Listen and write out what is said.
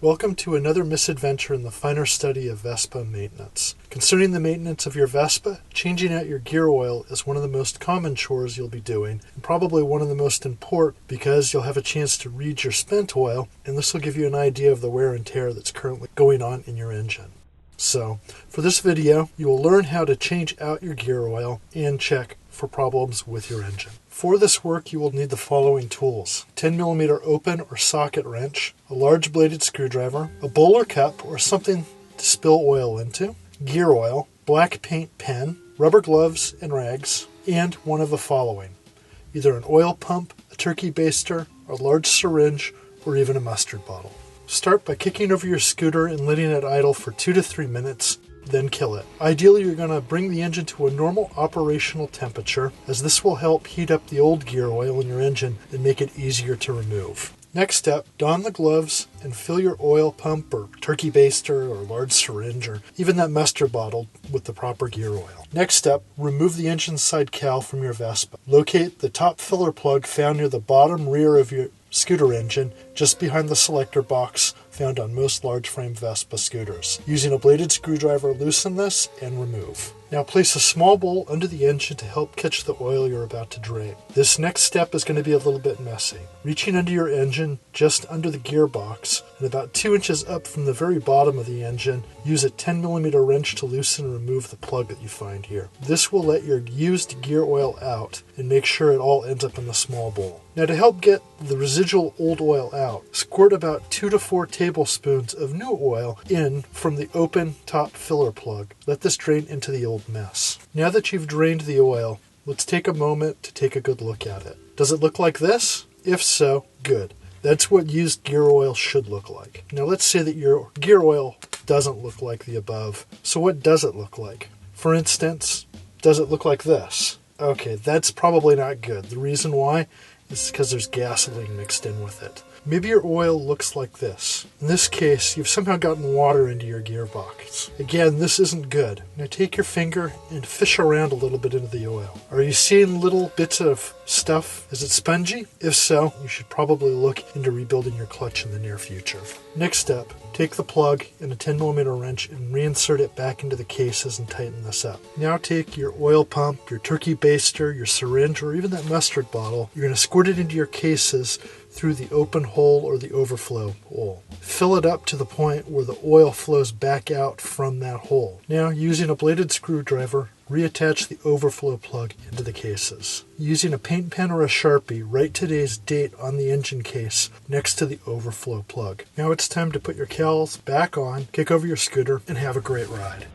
Welcome to another misadventure in the finer study of Vespa maintenance. Concerning the maintenance of your Vespa, changing out your gear oil is one of the most common chores you'll be doing, and probably one of the most important because you'll have a chance to read your spent oil, and this will give you an idea of the wear and tear that's currently going on in your engine. So, for this video, you will learn how to change out your gear oil and check for problems with your engine. For this work, you will need the following tools: 10mm open or socket wrench, a large bladed screwdriver, a bowl or cup or something to spill oil into, gear oil, black paint pen, rubber gloves and rags, and one of the following: either an oil pump, a turkey baster, a large syringe, or even a mustard bottle. Start by kicking over your scooter and letting it idle for 2 to 3 minutes, then kill it. Ideally, you're going to bring the engine to a normal operational temperature, as this will help heat up the old gear oil in your engine and make it easier to remove. Next step, don the gloves and fill your oil pump or turkey baster or large syringe or even that mustard bottle with the proper gear oil. Next step, remove the engine side cowl from your Vespa. Locate the top filler plug found near the bottom rear of your scooter engine, just behind the selector box found on most large frame Vespa scooters. Using a bladed screwdriver, loosen this and remove. Now place a small bowl under the engine to help catch the oil you're about to drain. This next step is going to be a little bit messy. Reaching under your engine, just under the gearbox, and about 2 inches up from the very bottom of the engine, use a 10mm wrench to loosen and remove the plug that you find here. This will let your used gear oil out and make sure it all ends up in the small bowl. Now, to help get the residual old oil out, squirt about 2 to 4 tablespoons of new oil in from the open top filler plug. Let this drain into the old mess. Now that you've drained the oil, let's take a moment to take a good look at it. Does it look like this? If so, good. That's what used gear oil should look like. Now let's say that your gear oil doesn't look like the above. So what does it look like? For instance, does it look like this? Okay, that's probably not good. The reason why is because there's gasoline mixed in with it. Maybe your oil looks like this. In this case, you've somehow gotten water into your gearbox. Again, this isn't good. Now take your finger and fish around a little bit into the oil. Are you seeing little bits of stuff? Is it spongy? If so, you should probably look into rebuilding your clutch in the near future. Next step, take the plug and a 10mm wrench and reinsert it back into the cases and tighten this up. Now take your oil pump, your turkey baster, your syringe, or even that mustard bottle. You're going to squirt it into your cases through the open hole or the overflow hole. Fill it up to the point where the oil flows back out from that hole. Now, using a bladed screwdriver, reattach the overflow plug into the cases. Using a paint pen or a Sharpie, write today's date on the engine case next to the overflow plug. Now it's time to put your cowls back on, kick over your scooter, and have a great ride.